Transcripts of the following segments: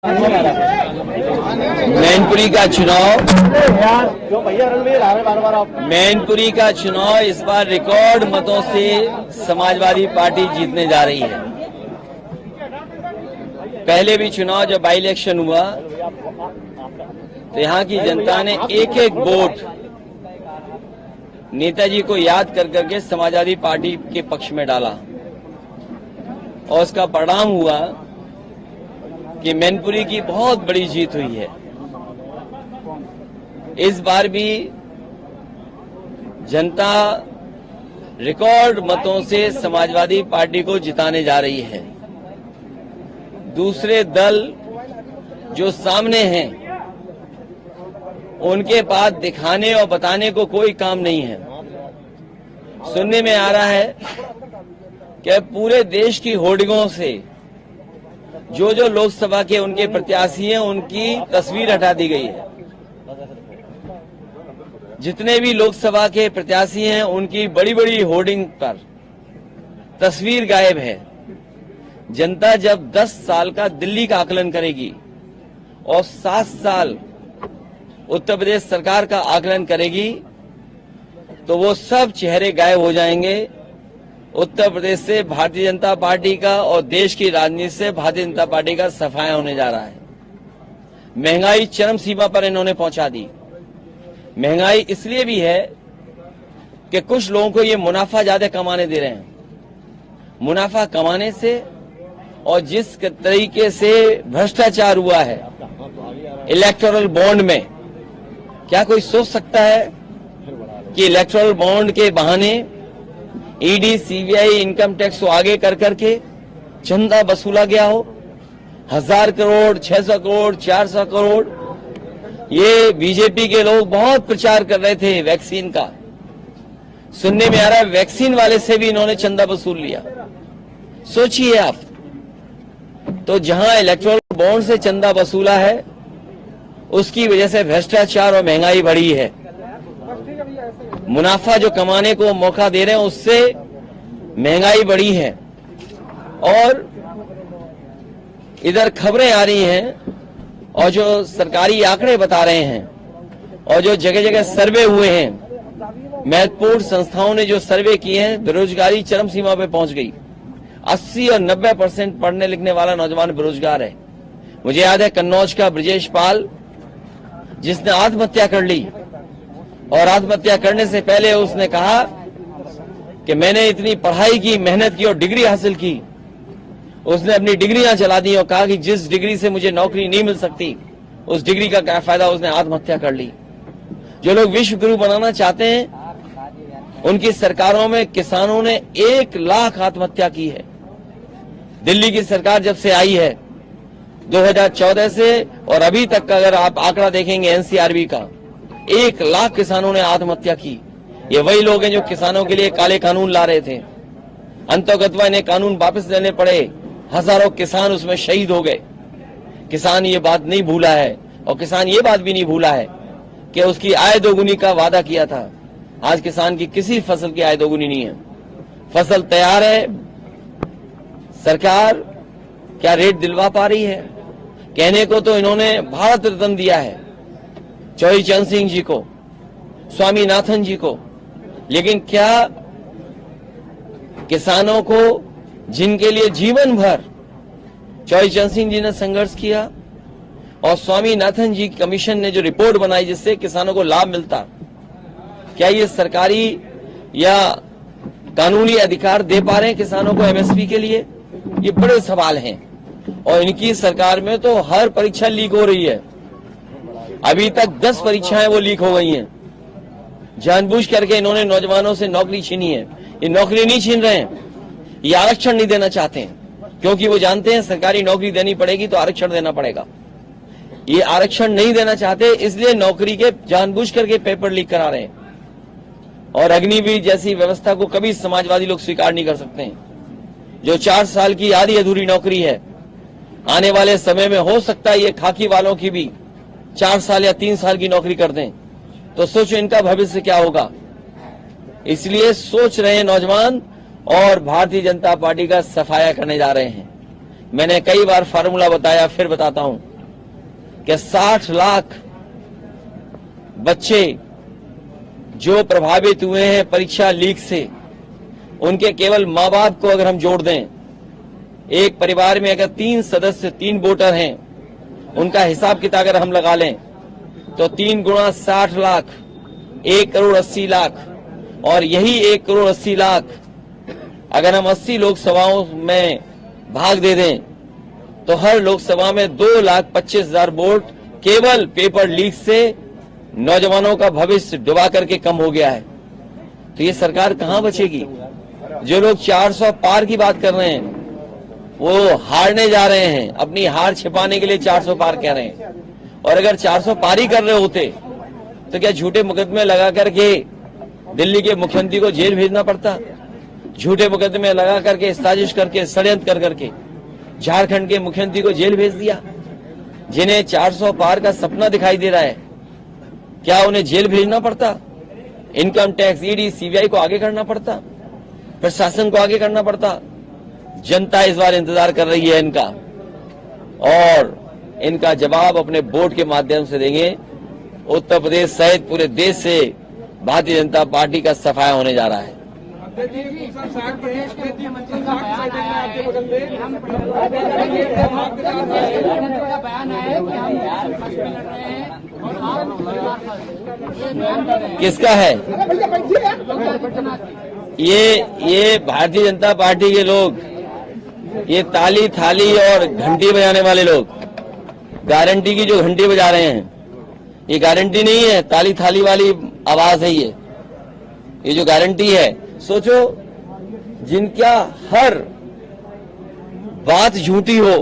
मैनपुरी का चुनाव इस बार रिकॉर्ड मतों से समाजवादी पार्टी जीतने जा रही है। पहले भी चुनाव जब बाई इलेक्शन हुआ तो यहाँ की जनता ने एक एक वोट नेताजी को याद कर करके समाजवादी पार्टी के पक्ष में डाला और उसका परिणाम हुआ कि मैनपुरी की बहुत बड़ी जीत हुई है। इस बार भी जनता रिकॉर्ड मतों से समाजवादी पार्टी को जिताने जा रही है। दूसरे दल जो सामने हैं उनके पास दिखाने और बताने को कोई काम नहीं है। सुनने में आ रहा है कि पूरे देश की होर्डिंगों से जो जो लोकसभा के उनके प्रत्याशी हैं उनकी तस्वीर हटा दी गई है। जितने भी लोकसभा के प्रत्याशी हैं उनकी बड़ी बड़ी होर्डिंग पर तस्वीर गायब है। जनता जब 10 साल का दिल्ली का आकलन करेगी और 7 साल उत्तर प्रदेश सरकार का आकलन करेगी तो वो सब चेहरे गायब हो जाएंगे। उत्तर प्रदेश से भारतीय जनता पार्टी का और देश की राजनीति से भारतीय जनता पार्टी का सफाया होने जा रहा है। महंगाई चरम सीमा पर इन्होंने पहुंचा दी। महंगाई इसलिए भी है कि कुछ लोगों को ये मुनाफा ज्यादा कमाने दे रहे हैं। मुनाफा कमाने से और जिस तरीके से भ्रष्टाचार हुआ है इलेक्टोरल बॉन्ड में, क्या कोई सोच सकता है कि इलेक्टोरल बॉन्ड के बहाने ईडी, सीबीआई, इनकम टैक्स को आगे कर करके चंदा वसूला गया हो? 1000 करोड़, 600 करोड़, 400 करोड़। ये बीजेपी के लोग बहुत प्रचार कर रहे थे वैक्सीन का। सुनने में आ रहा है वैक्सीन वाले से भी इन्होंने चंदा वसूल लिया। सोचिए आप, तो जहां इलेक्टोरल बॉन्ड से चंदा वसूला है उसकी वजह से भ्रष्टाचार और महंगाई बढ़ी है। मुनाफा जो कमाने को मौका दे रहे हैं उससे महंगाई बढ़ी है। और इधर खबरें आ रही हैं और जो सरकारी आंकड़े बता रहे हैं और जो जगह जगह सर्वे हुए हैं, महत्वपूर्ण संस्थाओं ने जो सर्वे किए हैं, बेरोजगारी चरम सीमा पे पहुंच गई। 80 और 90% पढ़ने लिखने वाला नौजवान बेरोजगार है। मुझे याद है कन्नौज का ब्रजेश पाल जिसने आत्महत्या कर ली और आत्महत्या करने से पहले उसने कहा कि मैंने इतनी पढ़ाई की, मेहनत की और डिग्री हासिल की। उसने अपनी डिग्रियां चला दी और कहा कि जिस डिग्री से मुझे नौकरी नहीं मिल सकती उस डिग्री का क्या फायदा, उसने आत्महत्या कर ली। जो लोग विश्व गुरु बनाना चाहते हैं उनकी सरकारों में किसानों ने 1 लाख आत्महत्या की है। दिल्ली की सरकार जब से आई है 2014 से और अभी तक का अगर आप आंकड़ा देखेंगे एनसीआरबी का, 1 लाख किसानों ने आत्महत्या की। ये वही लोग हैं जो किसानों के लिए काले कानून ला रहे थे। अंतर्गतवा इन्हें कानून वापस लेने पड़े। हजारों किसान उसमें शहीद हो गए। किसान ये बात नहीं भूला है और किसान ये बात भी नहीं भूला है कि उसकी आय दोगुनी का वादा किया था। आज किसान की किसी फसल की आय दोगुनी नहीं है। फसल तैयार है, सरकार क्या रेट दिलवा पा रही है? कहने को तो इन्होंने भारत रत्न दिया है चौधरी चरण सिंह जी को, स्वामीनाथन जी को, लेकिन क्या किसानों को जिनके लिए जीवन भर चौधरी चरण सिंह जी ने संघर्ष किया और स्वामीनाथन जी कमीशन ने जो रिपोर्ट बनाई जिससे किसानों को लाभ मिलता, क्या ये सरकारी या कानूनी अधिकार दे पा रहे हैं किसानों को एमएसपी के लिए? ये बड़े सवाल हैं। और इनकी सरकार में तो हर परीक्षा लीक हो रही है। अभी तक 10 परीक्षाएं वो लीक हो गई हैं। जानबूझ करके इन्होंने नौजवानों से नौकरी छीनी है। ये नौकरी नहीं छीन रहे हैं, ये आरक्षण नहीं देना चाहते हैं, क्योंकि वो जानते हैं सरकारी नौकरी देनी पड़ेगी तो आरक्षण देना पड़ेगा। ये आरक्षण नहीं देना चाहते, इसलिए नौकरी के जानबूझ करके पेपर लीक करा रहे हैं। और अग्निवीर जैसी व्यवस्था को कभी समाजवादी लोग स्वीकार नहीं कर सकते हैं। जो 4 साल की आधी अधूरी नौकरी है, आने वाले समय में हो सकता है ये खाकी वालों की भी 4 साल या 3 साल की नौकरी कर दें, तो सोचो इनका भविष्य क्या होगा। इसलिए सोच रहे हैं नौजवान और भारतीय जनता पार्टी का सफाया करने जा रहे हैं। मैंने कई बार फार्मूला बताया, फिर बताता हूं। कि 60 लाख बच्चे जो प्रभावित हुए हैं परीक्षा लीक से, उनके केवल माँ बाप को अगर हम जोड़ दें, एक परिवार में अगर 3 सदस्य 3 वोटर हैं, उनका हिसाब किताब अगर हम लगा लें तो 3 गुणा 60 लाख 1 करोड़ 80 लाख, और यही 1 करोड़ 80 लाख अगर हम 80 लोकसभाओं में भाग दे दें तो हर लोकसभा में 2,25,000 वोट केवल पेपर लीक से नौजवानों का भविष्य डुबा करके कम हो गया है। तो ये सरकार कहां बचेगी? जो लोग 400 पार की बात कर रहे हैं वो हारने जा रहे हैं, अपनी हार छिपाने के लिए 400 पार कह रहे हैं। और अगर 400 पार ही कर रहे होते तो क्या झूठे मुकदमे लगा करके दिल्ली के मुख्यमंत्री को जेल भेजना पड़ता? झूठे मुकदमे लगा करके साजिश करके षड्यंत्र कर करके झारखंड के मुख्यमंत्री को जेल भेज दिया। जिन्हें 400 पार का सपना दिखाई दे रहा है, क्या उन्हें जेल भेजना पड़ता? इनकम टैक्स, ईडी, सीबीआई को आगे करना पड़ता? प्रशासन को आगे करना पड़ता? जनता इस बार इंतजार कर रही है इनका, और इनका जवाब अपने वोट के माध्यम से देंगे। उत्तर प्रदेश सहित पूरे देश से भारतीय जनता पार्टी का सफाया होने जा रहा है। किसका है ये भारतीय जनता पार्टी के लोग, ये ताली थाली और घंटी बजाने वाले लोग, गारंटी की जो घंटी बजा रहे हैं, ये गारंटी नहीं है, ताली थाली वाली आवाज है ये जो गारंटी है। सोचो, जिनका हर बात झूठी हो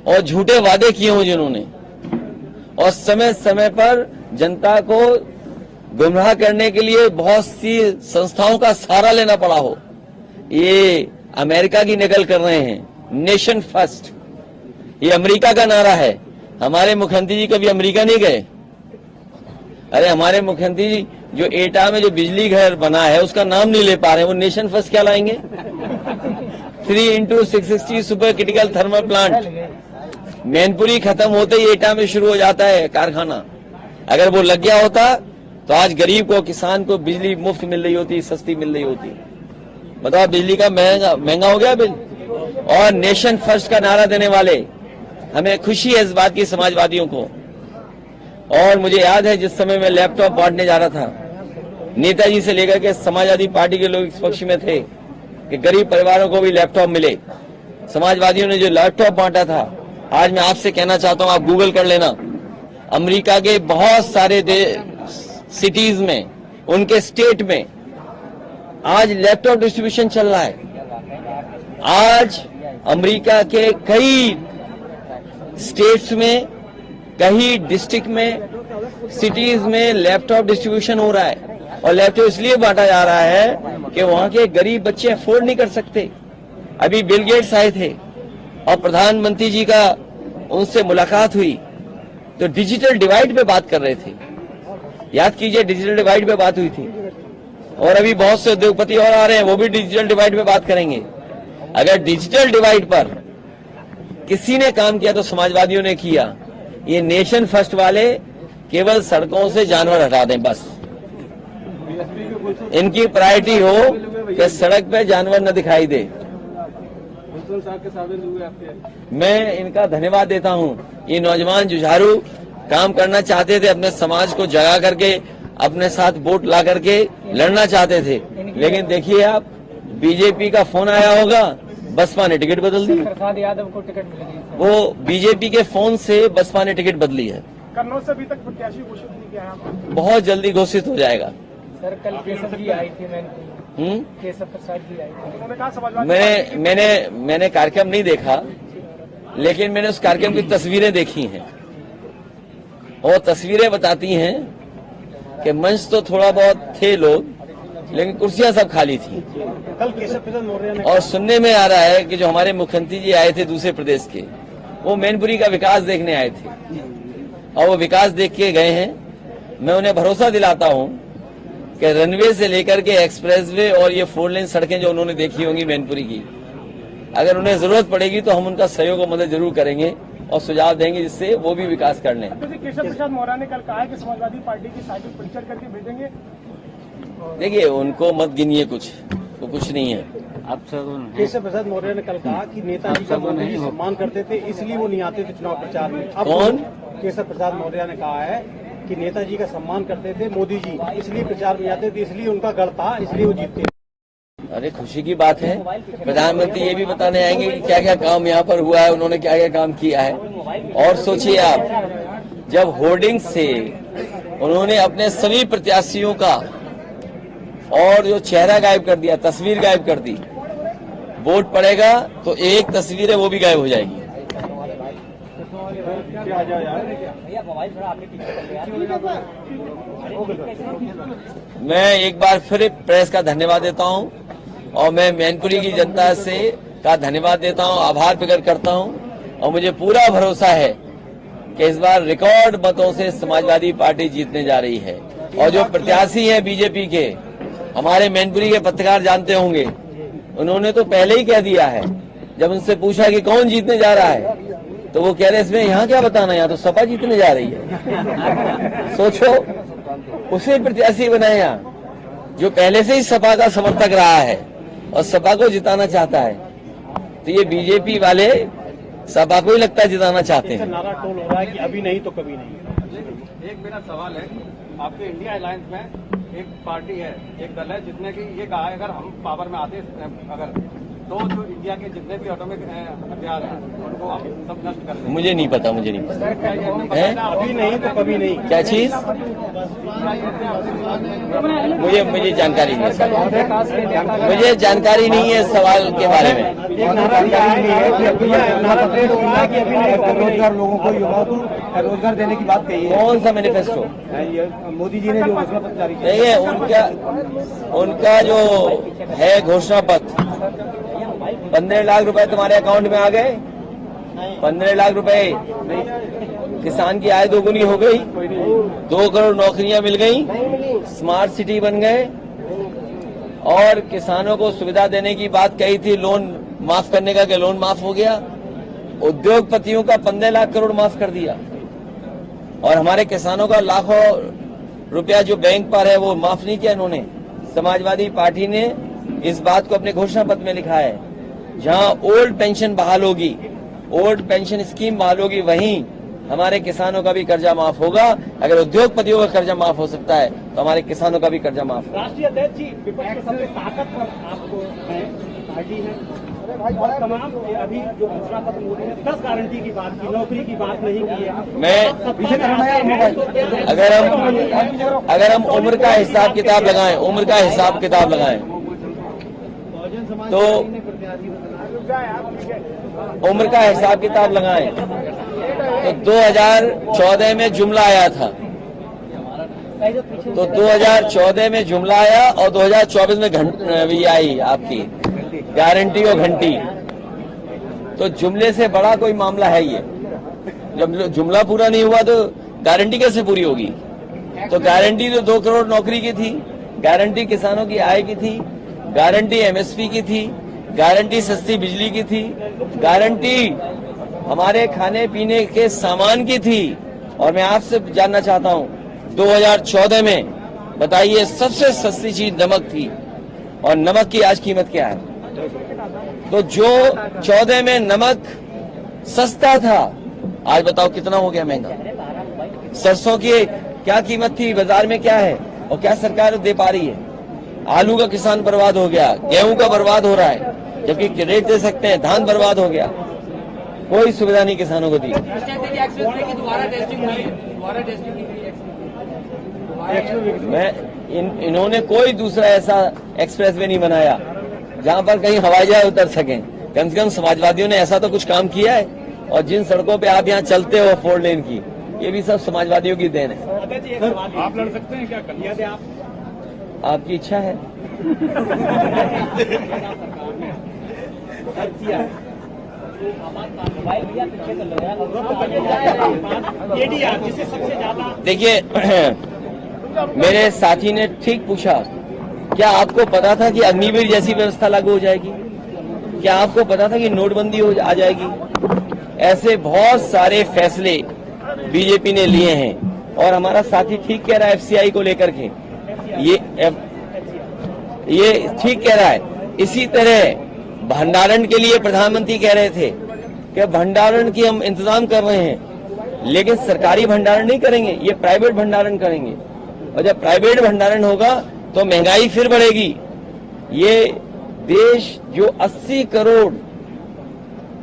और झूठे वादे किए हो जिन्होंने, और समय समय पर जनता को गुमराह करने के लिए बहुत सी संस्थाओं का सहारा लेना पड़ा हो, ये अमेरिका की नकल कर रहे हैं। नेशन फर्स्ट, ये अमेरिका का नारा है। हमारे मुख्यमंत्री जी कभी अमेरिका नहीं गए? अरे हमारे मुख्यमंत्री जी जो एटा में जो बिजली घर बना है उसका नाम नहीं ले पा रहे, वो नेशन फर्स्ट क्या लाएंगे? 3x660 super critical thermal plant Mainpuri खत्म होते ही एटा में शुरू हो जाता है कारखाना। अगर वो लग गया होता तो आज गरीब को, किसान को बिजली मुफ्त मिल रही होती, सस्ती मिल रही होती। बताओ, बिजली का महंगा हो गया बिल। और नेशन फर्स्ट का नारा देने वाले, हमें खुशी है इस बात की समाजवादियों को। और मुझे याद है जिस समय मैं लैपटॉप बांटने जा रहा था, नेताजी से लेकर के समाजवादी पार्टी के लोग इस पक्ष में थे कि गरीब परिवारों को भी लैपटॉप मिले। समाजवादियों ने जो लैपटॉप बांटा था, आज मैं आपसे कहना चाहता हूं, आप गूगल कर लेना, अमेरिका के बहुत सारे सिटीज में, उनके स्टेट में आज लैपटॉप डिस्ट्रीब्यूशन चल रहा है। आज अमेरिका के कई स्टेट्स में, कई डिस्ट्रिक्ट में, सिटीज में लैपटॉप डिस्ट्रीब्यूशन हो रहा है। और लैपटॉप इसलिए बांटा जा रहा है कि वहां के गरीब बच्चे अफोर्ड नहीं कर सकते। अभी बिल गेट्स आए थे और प्रधानमंत्री जी का उनसे मुलाकात हुई तो डिजिटल डिवाइड पे बात कर रहे थे। याद कीजिए, डिजिटल डिवाइड पे बात हुई थी। और अभी बहुत से उद्योगपति और आ रहे हैं, वो भी डिजिटल डिवाइड पे बात करेंगे। अगर डिजिटल डिवाइड पर किसी ने काम किया तो समाजवादियों ने किया। ये नेशन फर्स्ट वाले केवल सड़कों से जानवर हटा दें, बस इनकी प्रायोरिटी हो कि सड़क पे जानवर न दिखाई दे। मैं इनका धन्यवाद देता हूं। ये नौजवान जुझारू काम करना चाहते थे, अपने समाज को जगा करके अपने साथ वोट ला करके लड़ना चाहते थे, लेकिन देखिए आप, बीजेपी का फोन आया होगा, बसपा ने टिकट बदल दी। प्रसाद यादव को टिकट मिली, वो बीजेपी के फोन से बसपा ने टिकट बदली है। कन्नौज से अभी तक प्रत्याशी घोषित नहीं किया है, बहुत जल्दी घोषित हो जाएगा। सर कल केशव जी आई थी, केशव प्रसाद जी आई थी, उन्होंने कहा समाजवादी। मैंने कार्यक्रम नहीं देखा, लेकिन मैंने उस कार्यक्रम की तस्वीरें देखी हैं, और तस्वीरें बताती हैं कि मंच तो थोड़ा बहुत थे लोग, लेकिन कुर्सियां सब खाली थी। कल केशव मौर्य ने, और सुनने में आ रहा है कि जो हमारे मुख्यमंत्री जी आए थे दूसरे प्रदेश के, वो मैनपुरी का विकास देखने आए थे, और वो विकास देख के गए हैं। मैं उन्हें भरोसा दिलाता हूं कि रनवे से लेकर के एक्सप्रेसवे और ये 4 लेन सड़कें जो उन्होंने देखी होंगी मैनपुरी की, अगर उन्हें जरूरत पड़ेगी तो हम उनका सहयोग और मदद जरूर करेंगे। और सुझाव देंगे जिससे वो भी विकास कर लें। केशव प्रसाद मौर्य ने कल कहा है कि समाजवादी पार्टी की साइकिल परिचय करके भेजेंगे। देखिए उनको मत गिनिए, कुछ तो कुछ नहीं है। केशव प्रसाद मौर्य ने कल कहा कि नेताजी का मोदी जी सम्मान करते थे, इसलिए वो नहीं आते थे चुनाव प्रचार में। अब कौन? केशव प्रसाद मौर्य ने कहा है कि नेताजी का सम्मान करते थे मोदी जी, इसलिए प्रचार में आते थे, इसलिए उनका गढ़ था, इसलिए वो जीतते। अरे खुशी की बात है, प्रधानमंत्री ये भी बताने आएंगे कि क्या क्या काम यहाँ पर हुआ है, उन्होंने क्या क्या काम किया है। और सोचिए आप, जब होर्डिंग से उन्होंने अपने सभी प्रत्याशियों का और जो चेहरा गायब कर दिया, तस्वीर गायब कर दी, वोट पड़ेगा तो एक तस्वीर है वो भी गायब हो जाएगी। मैं एक बार फिर प्रेस का धन्यवाद देता हूं और मैं मैनपुरी की जनता से का धन्यवाद देता हूं, आभार प्रकट करता हूं और मुझे पूरा भरोसा है कि इस बार रिकॉर्ड मतों से समाजवादी पार्टी जीतने जा रही है। और जो प्रत्याशी हैं बीजेपी के, हमारे मैनपुरी के पत्रकार जानते होंगे, उन्होंने तो पहले ही कह दिया है, जब उनसे पूछा कि कौन जीतने जा रहा है तो वो कह रहे इसमें यहाँ क्या बताना, यहाँ तो सपा जीतने जा रही है। सोचो, उसे प्रत्याशी बनाया जो पहले से ही सपा का समर्थक रहा है और सपा को जिताना चाहता है। तो ये बीजेपी वाले सपा को ही लगता है जिताना चाहते हैं। नारा टोल हो रहा है कि अभी नहीं तो कभी नहीं। एक मेरा सवाल है, आपके इंडिया अलायंस में एक पार्टी है, एक दल है जिसने कि ये कहा है अगर हम पावर में आते अगर तो जो इंडिया के जितने भी ऑटोमिक हथियार हैं उनको आप सब नष्ट कर देंगे। मुझे नहीं पता है। अभी नहीं तो कभी नहीं। क्या चीज? मुझे जानकारी नहीं है, मुझे जानकारी नहीं है इस सवाल के बारे में। एक नारा दिया है कि नारा ट्रेड हो रहा है कि अभी नहीं तो कभी रोजगार लोगों को, युवाओं को रोजगार देने की बात कही है। कौन सा मैनिफेस्टो? मोदी जी ने जो घोषणा पत्र जारी किया नहीं है, उनका जो है घोषणा पत्र, 15 लाख रुपए तुम्हारे अकाउंट में आ गए। 15 लाख रुपए, किसान की आय दोगुनी हो गई, 2 करोड़ नौकरियां मिल गई, स्मार्ट सिटी बन गए और किसानों को सुविधा देने की बात कही थी, लोन माफ करने का, लोन माफ हो गया। उद्योगपतियों का 15 लाख करोड़ माफ कर दिया और हमारे किसानों का लाखों रुपया जो बैंक पर है वो माफ नहीं किया इन्होंने। समाजवादी पार्टी ने इस बात को अपने घोषणा पत्र में लिखा है, जहां ओल्ड पेंशन बहाल होगी, ओल्ड पेंशन स्कीम बहाल होगी, वहीं हमारे किसानों का भी कर्जा माफ होगा। अगर उद्योगपतियों का कर्जा माफ हो सकता है तो हमारे किसानों का भी कर्जा माफ होगा। राष्ट्रीय अध्यक्ष जी, विपक्ष के सबसे ताकतवर आपको पार्टी है और तमाम अभी जो घोषणा पत्र मोदी ने 10 गारंटी की बात की, नौकरी की बात नहीं की है। मैं अगर हम उम्र का हिसाब किताब लगाएं, तो उम्र का हिसाब किताब लगाएं तो 2014 में जुमला आया था, तो 2014 में जुमला आया और 2024 में भी आई आपकी गारंटी और घंटी। तो जुमले से बड़ा कोई मामला है ये। जब जुमला पूरा नहीं हुआ तो गारंटी कैसे पूरी होगी? तो गारंटी तो 2 करोड़ नौकरी की थी, गारंटी किसानों की आय की थी, गारंटी एमएसपी की थी, गारंटी सस्ती बिजली की थी, गारंटी हमारे खाने पीने के सामान की थी। और मैं आपसे जानना चाहता हूं, 2014 में बताइए सबसे सस्ती चीज नमक थी और नमक की आज कीमत क्या है? तो जो 14 में नमक सस्ता था, आज बताओ कितना हो गया महंगा। सरसों की क्या कीमत थी, बाजार में क्या है और क्या सरकार दे पा रही है? आलू का किसान बर्बाद हो गया, गेहूं का बर्बाद हो रहा है, जबकि रेट दे सकते हैं, धान बर्बाद हो गया, कोई सुविधा नहीं किसानों को दी। इन्होंने कोई दूसरा ऐसा एक्सप्रेस वे नहीं बनाया जहां पर कहीं हवाई जहाज उतर सकें। कम से कम समाजवादियों ने ऐसा तो कुछ काम किया है। और जिन सड़कों पे आप यहाँ चलते हो 4 लेन की, ये भी सब समाजवादियों की देन है। आप लड़ सकते हैं क्या? कन्या दे आप, आपकी इच्छा है। जिसे सबसे ज्यादा देखिए, मेरे साथी ने ठीक पूछा, क्या आपको पता था कि अग्निवीर जैसी व्यवस्था लागू हो जाएगी? क्या आपको पता था कि नोटबंदी आ जाएगी? ऐसे बहुत सारे फैसले बीजेपी ने लिए हैं। और हमारा साथी ठीक कह रहा है एफसीआई को लेकर के, ये ठीक कह रहा है। इसी तरह भंडारण के लिए प्रधानमंत्री कह रहे थे कि भंडारण की हम इंतजाम कर रहे हैं, लेकिन सरकारी भंडारण नहीं करेंगे, ये प्राइवेट भंडारण करेंगे। और जब प्राइवेट भंडारण होगा तो महंगाई फिर बढ़ेगी। ये देश जो 80 करोड़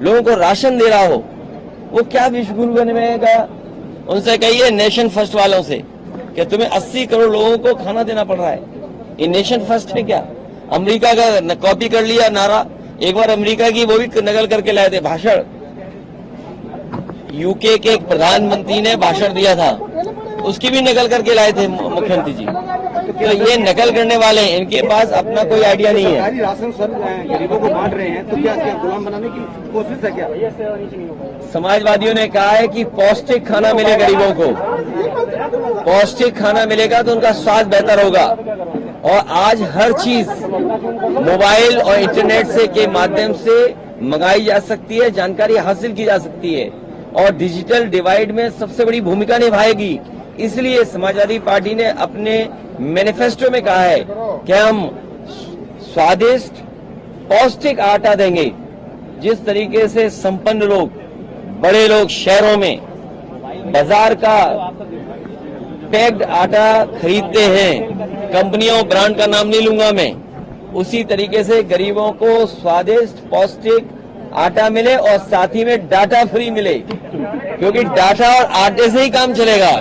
लोगों को राशन दे रहा हो, वो क्या विश्वगुरु बनेगा? उनसे कहिए नेशन फर्स्ट वालों से कि तुम्हें 80 करोड़ लोगों को खाना देना पड़ रहा है, ये नेशन फर्स्ट है क्या? अमेरिका का कॉपी कर लिया नारा, एक बार अमेरिका की वो भी नकल करके लाए थे भाषण। यूके के एक प्रधानमंत्री ने भाषण दिया था, उसकी भी नकल करके लाए थे मुख्यमंत्री जी। तो ये नकल करने वाले हैं, इनके पास अपना कोई आइडिया नहीं है। सरकारी राशन सर गरीबों को बांट रहे हैं, तो क्या गुलाम बनाने की कोशिश है क्या? समाजवादियों ने कहा है कि पौष्टिक खाना मिले गरीबों को, पौष्टिक खाना मिलेगा तो उनका स्वास्थ्य बेहतर होगा। और आज हर चीज मोबाइल और इंटरनेट से के माध्यम से मंगाई जा सकती है, जानकारी हासिल की जा सकती है और डिजिटल डिवाइड में सबसे बड़ी भूमिका निभाएगी। इसलिए समाजवादी पार्टी ने अपने मैनिफेस्टो में कहा है कि हम स्वादिष्ट पौष्टिक आटा देंगे। जिस तरीके से संपन्न लोग, बड़े लोग शहरों में बाजार का पैक्ड आटा खरीदते हैं, कंपनियों ब्रांड का नाम नहीं लूंगा मैं, उसी तरीके से गरीबों को स्वादिष्ट पौष्टिक आटा मिले और साथ ही में डाटा फ्री मिले, क्योंकि डाटा और आटे से ही काम चलेगा।